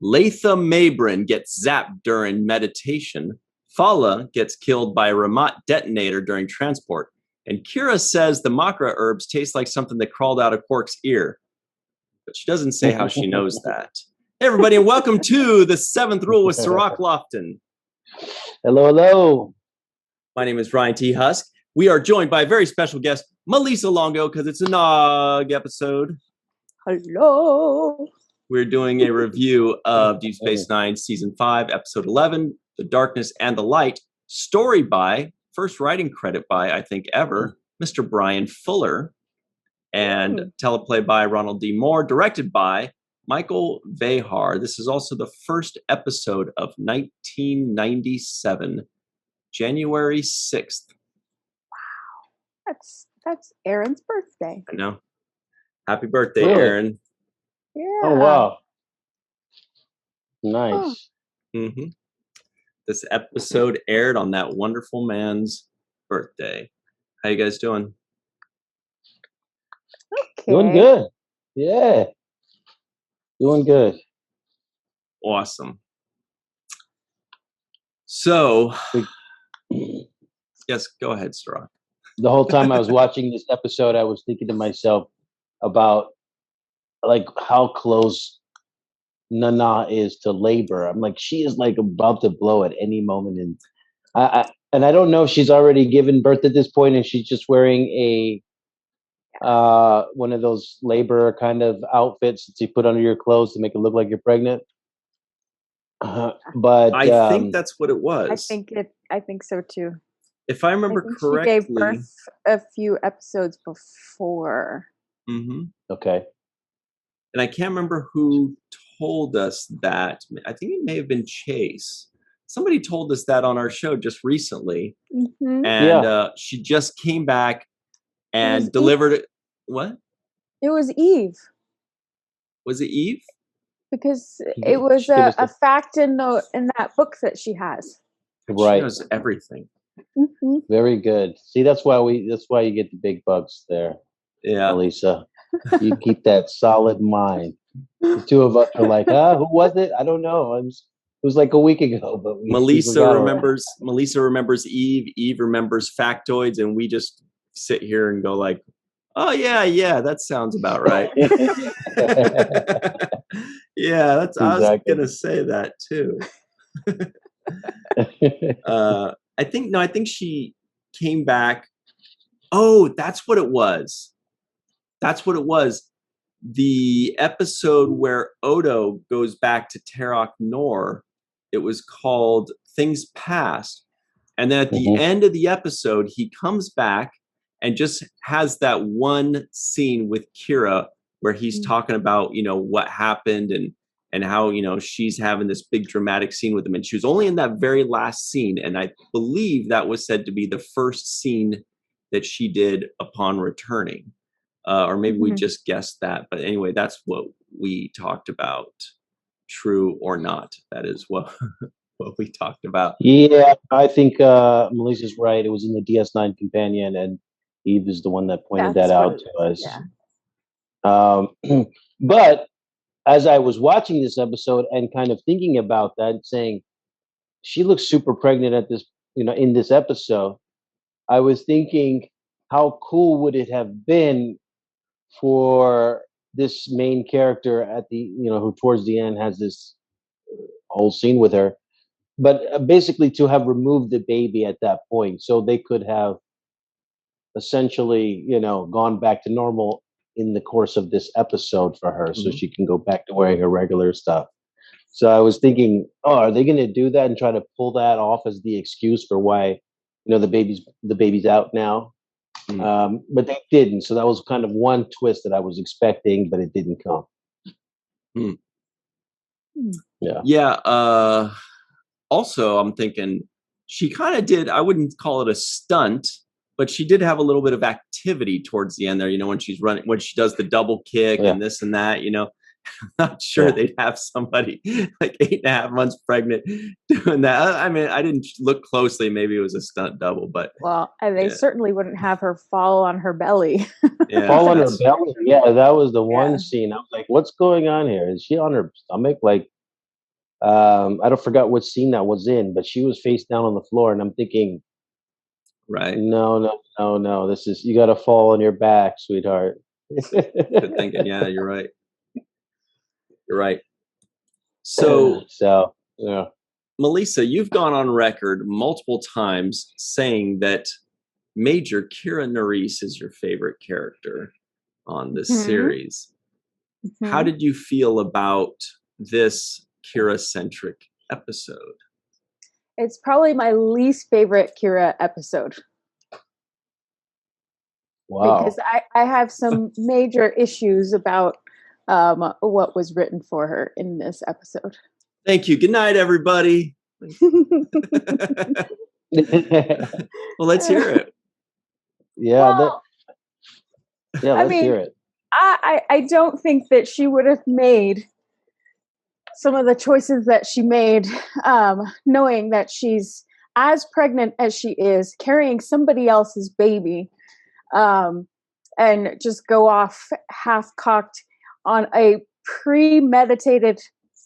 Latha Mabrin gets zapped during meditation. Fala gets killed by a remote detonator during transport. And Kira says the makra herbs taste like something that crawled out of Quark's ear. But she doesn't say how she knows that. Hey, everybody, and welcome to The Seventh Rule with Sirach Lofton. Hello, hello. My name is Ryan T. Husk. We are joined by a very special guest, Melissa Longo, because it's a Nog episode. Hello. We're doing a review of Deep Space Nine, Season 5, Episode 11, The Darkness and the Light, story by, first writing credit by, I think ever, Mr. Brian Fuller, and teleplay by Ronald D. Moore, directed by Michael Vehar. This is also the first episode of 1997, January 6th. Wow. That's Aaron's birthday. I know. Happy birthday, Aaron. Yeah. Oh, wow. Nice. Mm-hmm. This episode aired on that wonderful man's birthday. How you guys doing? Okay. Doing good. Yeah. Doing good. Awesome. So, yes, go ahead, Sirach. The whole time I was watching this episode, I was thinking to myself about like how close Nana is to labor. I'm like, she is like about to blow at any moment, and I don't know if she's already given birth at this point, and she's just wearing a one of those labor kind of outfits that you put under your clothes to make it look like you're pregnant. But I think that's what it was. I think so too. If I remember correctly, she gave birth a few episodes before. Mm-hmm. Okay. And I can't remember who told us that. I think it may have been Chase. Somebody told us that on our show just recently. Mm-hmm. And she just came back and delivered it. What? It was Eve. Was it Eve? Because it was a fact in that book that she has. Right. She knows everything. Mm-hmm. Very good. See, that's why you get the big bucks there. Yeah. Melissa. You keep that solid mind. The two of us are like, who was it? I don't know. It was like a week ago, but Melissa remembers Eve. Eve remembers factoids, and we just sit here and go like, "Oh yeah, that sounds about right." Yeah, that's. Exactly. I was gonna say that too. I think she came back. Oh, that's what it was. That's what it was. The episode where Odo goes back to Terok Nor, it was called Things Past. And then at the end of the episode, he comes back and just has that one scene with Kira where he's talking about, what happened and how, she's having this big dramatic scene with him. And she was only in that very last scene. And I believe that was said to be the first scene that she did upon returning. Or maybe we just guessed that. But anyway, that's what we talked about. True or not. That is what we talked about. Yeah, I think Melissa's right. It was in the DS9 companion, and Eve is the one that pointed that out to us. Yeah. But as I was watching this episode and kind of thinking about that, saying she looks super pregnant at this, in this episode, I was thinking, how cool would it have been for this main character at the, who towards the end has this whole scene with her, but basically to have removed the baby at that point, so they could have essentially, gone back to normal in the course of this episode for her, so she can go back to wearing her regular stuff. So I was thinking, are they going to do that and try to pull that off as the excuse for why, the baby's out now? But they didn't. So that was kind of one twist that I was expecting, but it didn't come. Yeah. Also, I'm thinking she kind of did, I wouldn't call it a stunt, but she did have a little bit of activity towards the end there, when she's running, when she does the double kick and this and that, I'm not sure they'd have somebody like 8.5 months pregnant doing that. I mean, I didn't look closely. Maybe it was a stunt double, but and they certainly wouldn't have her fall on her belly. Fall on her belly. Yeah, that was the one scene. I was like, what's going on here? Is she on her stomach? Like, I don't forget what scene that was in, but she was face down on the floor, and I'm thinking, right, no, this is, you got to fall on your back, sweetheart. Good thinking. Yeah, you're right. You're right. So yeah. Melissa, you've gone on record multiple times saying that Major Kira Nerys is your favorite character on this series. How did you feel about this Kira-centric episode? It's probably my least favorite Kira episode. Wow. Because I have some major issues about what was written for her in this episode. Thank you. Good night, everybody. Well, let's hear it. Yeah, let's hear it. I don't think that she would have made some of the choices that she made, knowing that she's as pregnant as she is, carrying somebody else's baby, and just go off half-cocked on a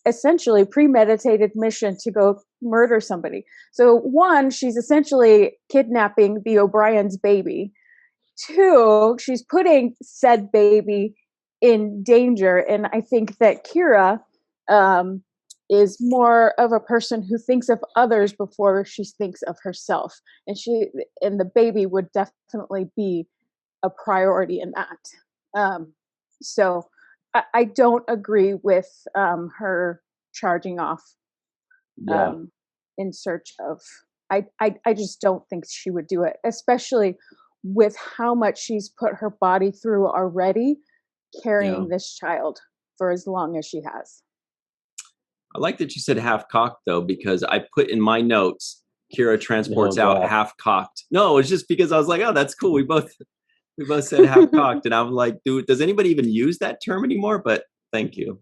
essentially premeditated mission to go murder somebody. So one, she's essentially kidnapping the O'Brien's baby. Two, she's putting said baby in danger. And I think that Kira is more of a person who thinks of others before she thinks of herself. And the baby would definitely be a priority in that. So I don't agree with her charging off in search of. I just don't think she would do it, especially with how much she's put her body through already, carrying this child for as long as she has. I like that you said half-cocked, though, because I put in my notes, Kira transports out half-cocked. No, it's just because I was like, oh, that's cool. We both said half-cocked, and I'm like, dude, does anybody even use that term anymore? But thank you.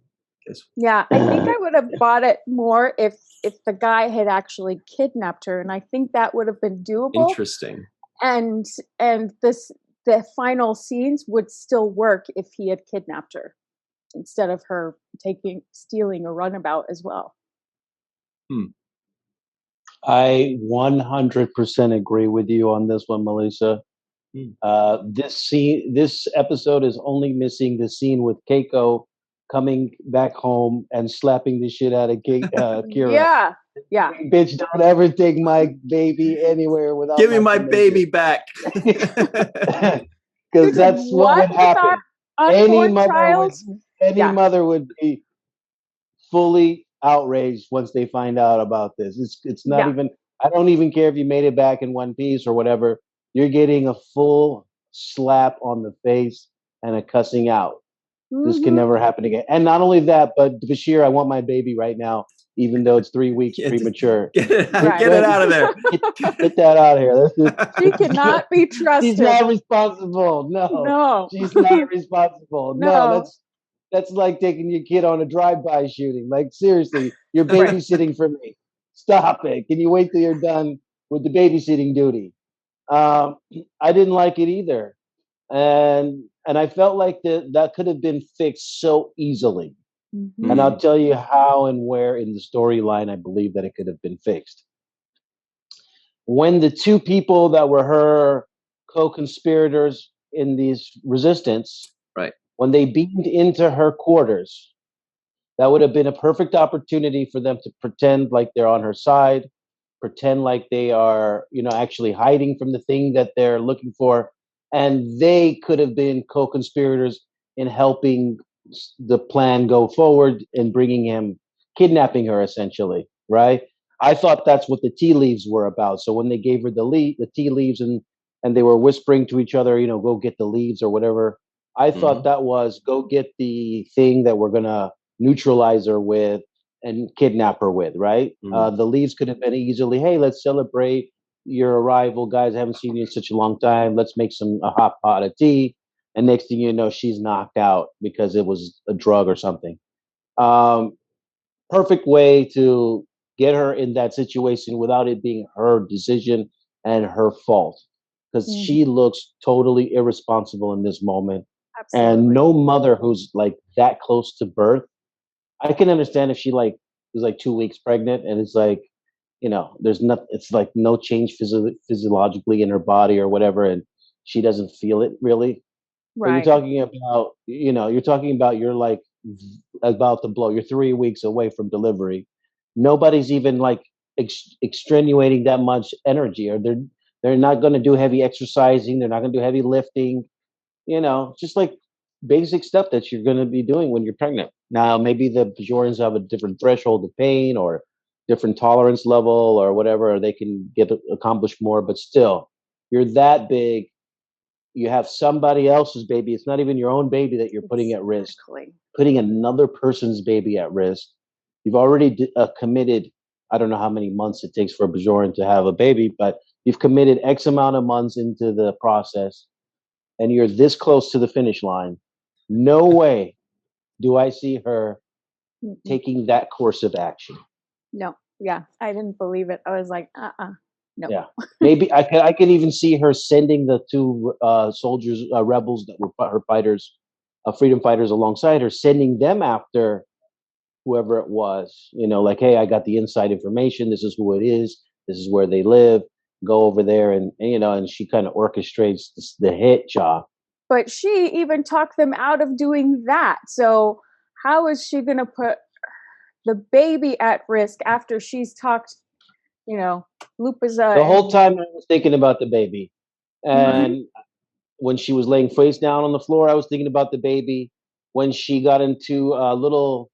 Yeah, I think I would have bought it more if the guy had actually kidnapped her, and I think that would have been doable. Interesting. And the final scenes would still work if he had kidnapped her instead of her stealing a runabout as well. I 100% agree with you on this one, Melissa. This episode is only missing the scene with Keiko coming back home and slapping the shit out of Kira. Yeah. Bitch, don't ever take my baby anywhere without. Give me my baby back. Because that's what would happen. Any mother would be fully outraged once they find out about this. It's not even. I don't even care if you made it back in one piece or whatever. You're getting a full slap on the face and a cussing out. This can never happen again. And not only that, but Bashir, I want my baby right now, even though it's 3 weeks premature. Get it out of there. Get that out of here. She cannot be trusted. She's not responsible. No. She's not responsible. No, that's like taking your kid on a drive-by shooting. Like, seriously, you're babysitting for me. Stop it. Can you wait till you're done with the babysitting duty? I didn't like it either. And I felt like that could have been fixed so easily. And I'll tell you how and where in the storyline I believe that it could have been fixed. When the two people that were her co-conspirators in these resistance, when they beamed into her quarters, that would have been a perfect opportunity for them to pretend like they're on her side, pretend like they are, actually hiding from the thing that they're looking for. And they could have been co-conspirators in helping the plan go forward and kidnapping her, essentially, right? I thought that's what the tea leaves were about. So when they gave her the tea leaves and they were whispering to each other, go get the leaves or whatever, I thought that was go get the thing that we're going to neutralize her with and kidnap her with, right? The leaves could have been easily, hey, let's celebrate your arrival, guys. I haven't seen you in such a long time. Let's make a hot pot of tea. And next thing you know, she's knocked out because it was a drug or something. Perfect way to get her in that situation without it being her decision and her fault. Because she looks totally irresponsible in this moment. Absolutely. And no mother who's like that close to birth, I can understand if she like is like 2 weeks pregnant, and it's like, there's nothing. It's like no change physiologically in her body or whatever, and she doesn't feel it really. But Right. you're talking about you're like about to blow. You're 3 weeks away from delivery. Nobody's even like extenuating that much energy, or they're not going to do heavy exercising. They're not going to do heavy lifting. Just like basic stuff that you're going to be doing when you're pregnant. Now, maybe the Bajorans have a different threshold of pain or different tolerance level or whatever, or they can get accomplished more. But still, you're that big. You have somebody else's baby. It's not even your own baby that you're putting at risk. Putting another person's baby at risk. You've already committed. I don't know how many months it takes for a Bajoran to have a baby, but you've committed X amount of months into the process, and you're this close to the finish line. No way do I see her taking that course of action. No. Yeah. I didn't believe it. I was like, no. Yeah. Maybe I could even see her sending the two soldiers, rebels that were her fighters, freedom fighters alongside her, sending them after whoever it was, like, hey, I got the inside information. This is who it is. This is where they live. Go over there. And she kind of orchestrates the hit job. But she even talked them out of doing that. So how is she going to put the baby at risk after she's talked, Lupaza? The whole time I was thinking about the baby. And when she was laying face down on the floor, I was thinking about the baby. When she got into a little,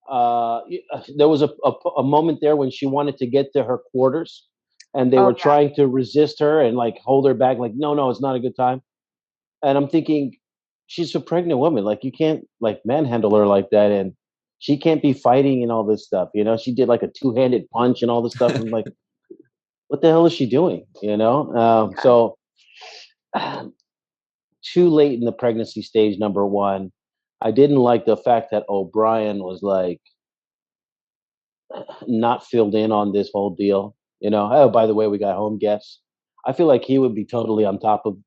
there was a moment there when she wanted to get to her quarters, and they were trying to resist her and like hold her back, like, no, it's not a good time. And I'm thinking, she's a pregnant woman. Like, you can't like manhandle her like that, and she can't be fighting and all this stuff. She did like a 2-handed punch and all this stuff. I'm like, what the hell is she doing? So too late in the pregnancy stage, number one. I didn't like the fact that O'Brien was like not filled in on this whole deal. Oh, by the way, we got home guests. I feel like he would be totally on top of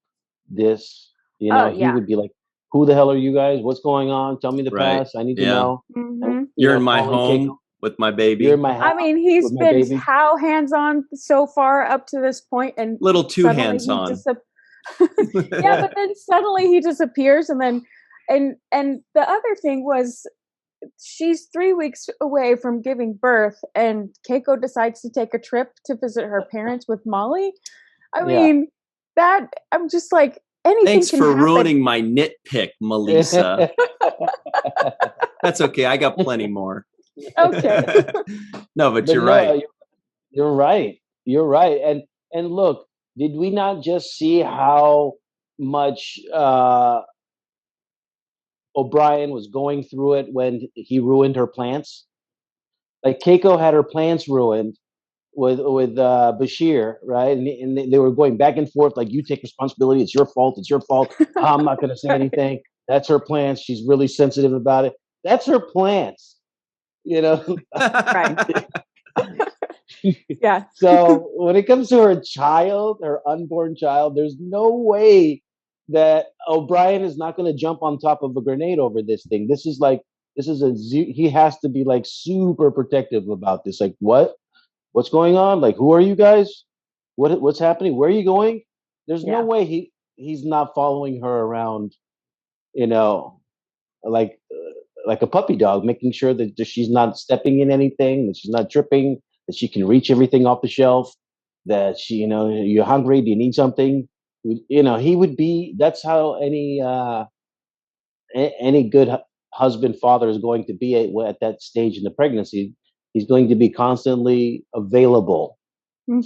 this. He would be like, who the hell are you guys? What's going on? Tell me the past. I need to know. Mm-hmm. You're in my home Keiko with my baby. You're in my house. I mean, he's been how hands-on so far up to this point, and little too hands-on. Yeah, but then suddenly he disappears, and then and the other thing was, she's 3 weeks away from giving birth, and Keiko decides to take a trip to visit her parents with Molly. I mean, that I'm just like, anything. Thanks can for happen. ruining my nitpick, Melissa. That's okay. I got plenty more. Okay. No, but you're right. You're right. You're right. And look, did we not just see how much O'Brien was going through it when he ruined her plants? Like, Keiko had her plants ruined with Bashir, right? And they were going back and forth, like, you take responsibility. It's your fault. It's your fault. I'm not going to say anything. That's her plants. She's really sensitive about it. That's her plants, Right. Yeah. So when it comes to her child, her unborn child, there's no way that O'Brien is not going to jump on top of a grenade over this thing. He has to be like super protective about this. Like, what's going on? Like, who are you guys? What's happening? Where are you going? There's no way he's not following her around, like a puppy dog, making sure that she's not stepping in anything, that she's not tripping, that she can reach everything off the shelf, that she, you're hungry, do you need something? He would be, that's how any good husband, father is going to be at that stage in the pregnancy. He's going to be constantly available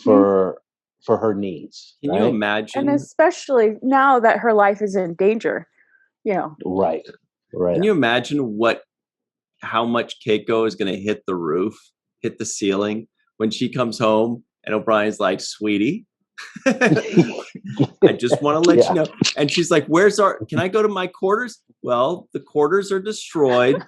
for her needs. Can you imagine? And especially now that her life is in danger, Right. Can you imagine how much Keiko is going to hit the roof, hit the ceiling when she comes home, and O'Brien's like, sweetie, I just want to let you know. And she's like, can I go to my quarters? Well, the quarters are destroyed.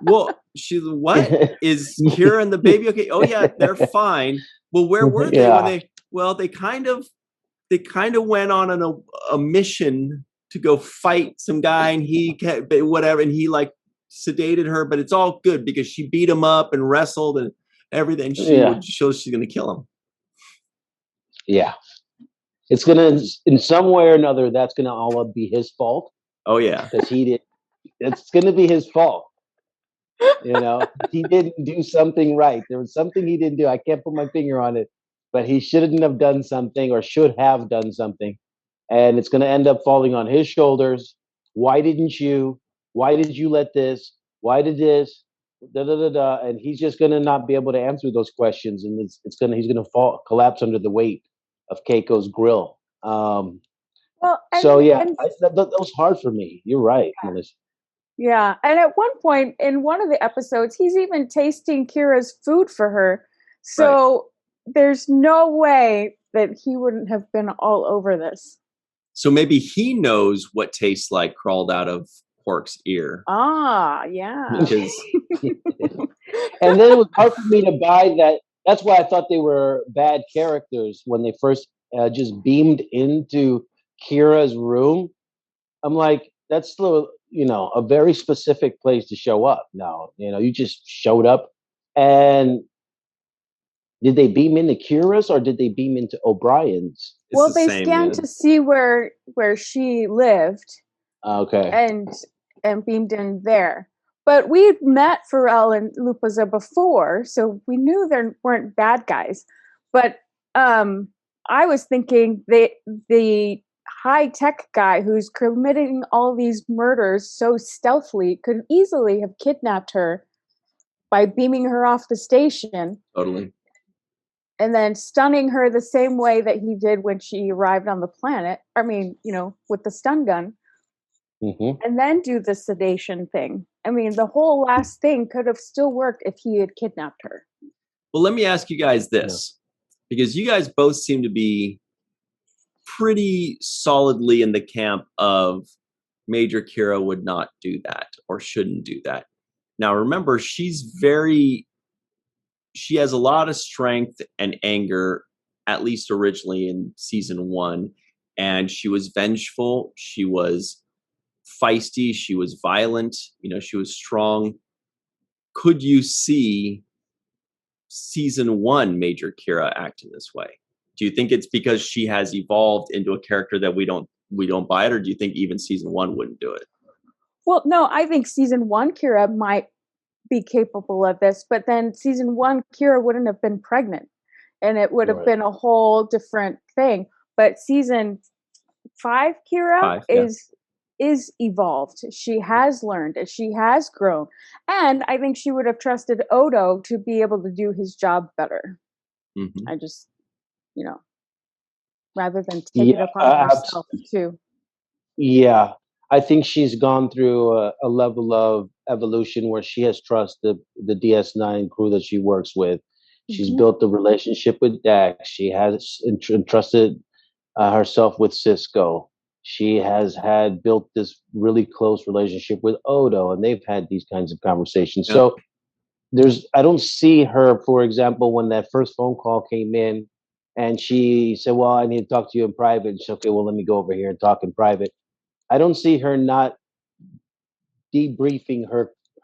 Well, what? Is Kira and the baby okay? Oh yeah, they're fine. Well, where were they when they kind of went on a mission to go fight some guy, and he whatever, and he like sedated her, but it's all good because she beat him up and wrestled and everything. She would show she's going to kill him. Yeah. It's going to, in some way or another, that's going to all be his fault. Oh, yeah. Because it's going to be his fault. You know, he didn't do something right. There was something he didn't do. I can't put my finger on it, but he shouldn't have done something or should have done something. And it's going to end up falling on his shoulders. Why didn't you? Why did you let this? Why did this? Da, da, da, da. And he's just going to not be able to answer those questions. And he's going to collapse under the weight of Keiko's grill. That was hard for me. You're right, Melissa. Yeah, and at one point in one of the episodes, he's even tasting Kira's food for her. So there's no way that he wouldn't have been all over this. So maybe he knows what tastes like crawled out of Quark's ear. Ah, yeah. And then it was hard for me to buy that. That's why I thought they were bad characters when they first just beamed into Kira's room. I'm like, that's the, a very specific place to show up. Now, you just showed up. And did they beam into Kira's or did they beam into O'Brien's? Well, they scanned to see where she lived. Okay. And beamed in there. But we'd met Pharrell and Lupaza before, so we knew they weren't bad guys. But I was thinking the high-tech guy who's committing all these murders so stealthily could easily have kidnapped her by beaming her off the station. Totally. And then stunning her the same way that he did when she arrived on the planet. I mean, with the stun gun. Mm-hmm. And then do the sedation thing. I mean, the whole last thing could have still worked if he had kidnapped her. Well, let me ask you guys this, because you guys both seem to be pretty solidly in the camp of Major Kira would not do that or shouldn't do that. Now, remember, she has a lot of strength and anger, at least originally in season 1, and she was vengeful. She was feisty, she was violent, she was strong. Could you see season 1 Major Kira act in this way? Do you think it's because she has evolved into a character that we don't buy it, or do you think even season 1 wouldn't do it? Well, no, I think season 1 Kira might be capable of this, but then season 1 Kira wouldn't have been pregnant, and it would have been a whole different thing. But season 5 Kira is evolved. She has learned, she has grown. And I think she would have trusted Odo to be able to do his job better. Mm-hmm. I just, rather than take it upon herself too. Yeah. I think she's gone through a level of evolution where she has trusted the DS9 crew that she works with. She's built a relationship with Dax. She has entrusted herself with Cisco. She has built this really close relationship with Odo, and they've had these kinds of conversations. Yep. So I don't see her, for example, when that first phone call came in and she said, well, I need to talk to you in private. And she said, okay, well, let me go over here and talk in private. I don't see her not debriefing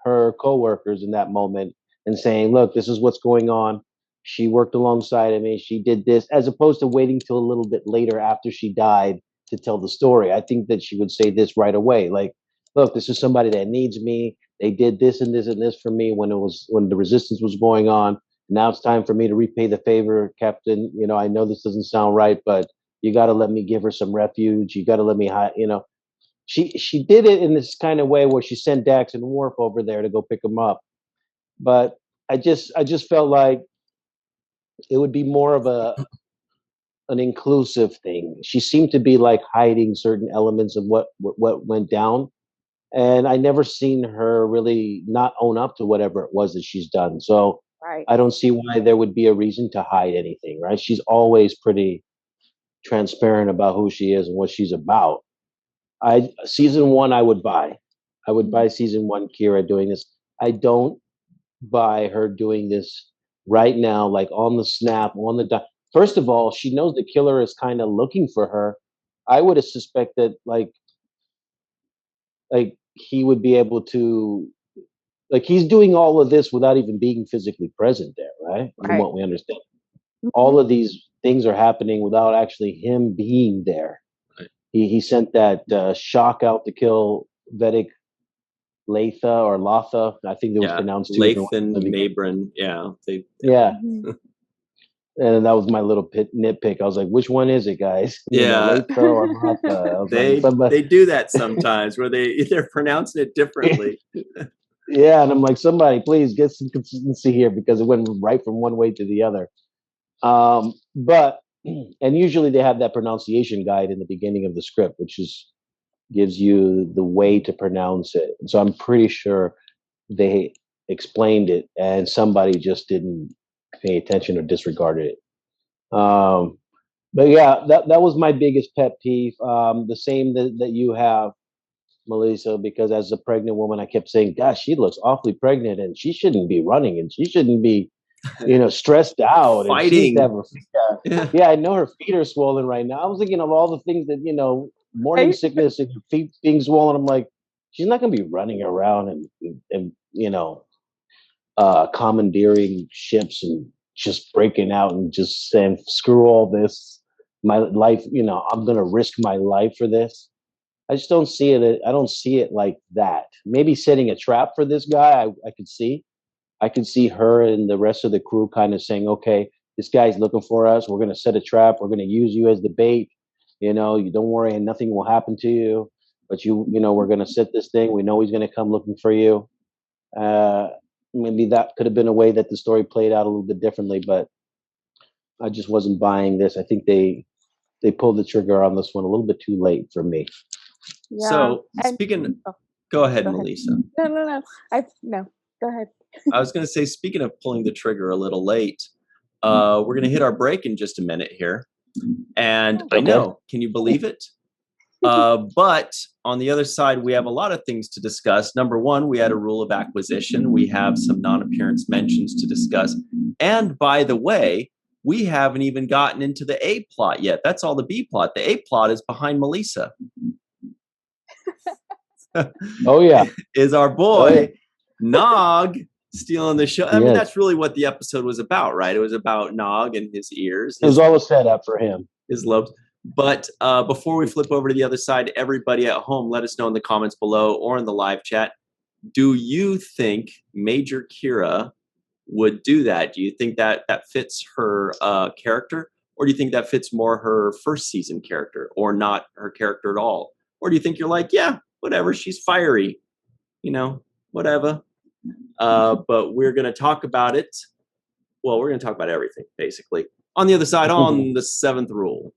her coworkers in that moment and saying, look, this is what's going on. She worked alongside of me. She did this, as opposed to waiting till a little bit later after she died to tell the story. I think that she would say this right away. Like, look, this is somebody that needs me. They did this and this and this for me when the resistance was going on. Now it's time for me to repay the favor, Captain. I know this doesn't sound right, but you got to let me give her some refuge. You got to let me hide, She did it in this kind of way where she sent Dax and Worf over there to go pick him up. But I just felt like it would be more of an inclusive thing. She seemed to be like hiding certain elements of what went down. And I never seen her really not own up to whatever it was that she's done. So I don't see why there would be a reason to hide anything, right? She's always pretty transparent about who she is and what she's about. Season 1, I would buy. I would buy season 1 Kira doing this. I don't buy her doing this right now, like on the snap, on the dot. First of all, she knows the killer is kind of looking for her. I would have suspected like he would be able to like he's doing all of this without even being physically present there, right? From what we understand, all of these things are happening without actually him being there. Right. He sent that shock out to kill Vedic Latha or Latha. I think it was pronounced Lathan, Mabrin. Yeah. And that was my little nitpick. I was like, which one is it, guys? Latha or Latha? They do that sometimes where they're pronouncing it differently. Yeah, and I'm like, somebody please get some consistency here because it went right from one way to the other. But and usually they have that pronunciation guide in the beginning of the script, which gives you the way to pronounce it. So I'm pretty sure they explained it and somebody just didn't pay attention or disregarded it. But yeah, that was my biggest pet peeve. The same that you have, Melissa, because as a pregnant woman, I kept saying, gosh, she looks awfully pregnant and she shouldn't be running and she shouldn't be, stressed out. Fighting. And yeah, I know her feet are swollen right now. I was thinking of all the things that, morning sickness and your feet being swollen. I'm like, she's not going to be running around and commandeering ships and just breaking out and just saying, screw all this. My life, I'm going to risk my life for this. I just don't see it. I don't see it like that. Maybe setting a trap for this guy, I could see. I could see her and the rest of the crew kind of saying, okay, this guy's looking for us. We're going to set a trap. We're going to use you as the bait. You don't worry and nothing will happen to you. But we're going to set this thing. We know he's going to come looking for you. Maybe that could have been a way that the story played out a little bit differently, but I just wasn't buying this. I think they pulled the trigger on this one a little bit too late for me. Yeah. So go ahead, Melissa. No. Go ahead. I was going to say, speaking of pulling the trigger a little late, we're going to hit our break in just a minute here. And I know, can you believe it? But on the other side, we have a lot of things to discuss. Number one, we had a rule of acquisition. We have some non-appearance mentions to discuss. And by the way, we haven't even gotten into the A plot yet. That's all the B plot. The A plot is behind Melissa. Oh, yeah. Is our boy Nog stealing the show. I mean, that's really what the episode was about, right? It was about Nog and his ears. It was all a setup for him. His lobes. But before we flip over to the other side, everybody at home, let us know in the comments below or in the live chat. Do you think Major Kira would do that? Do you think that fits her character? Or do you think that fits more her first season character or not her character at all? Or do you think you're like, yeah, whatever, she's fiery, whatever. But we're going to talk about it. Well, we're going to talk about everything, basically. On the other side, on the seventh rule.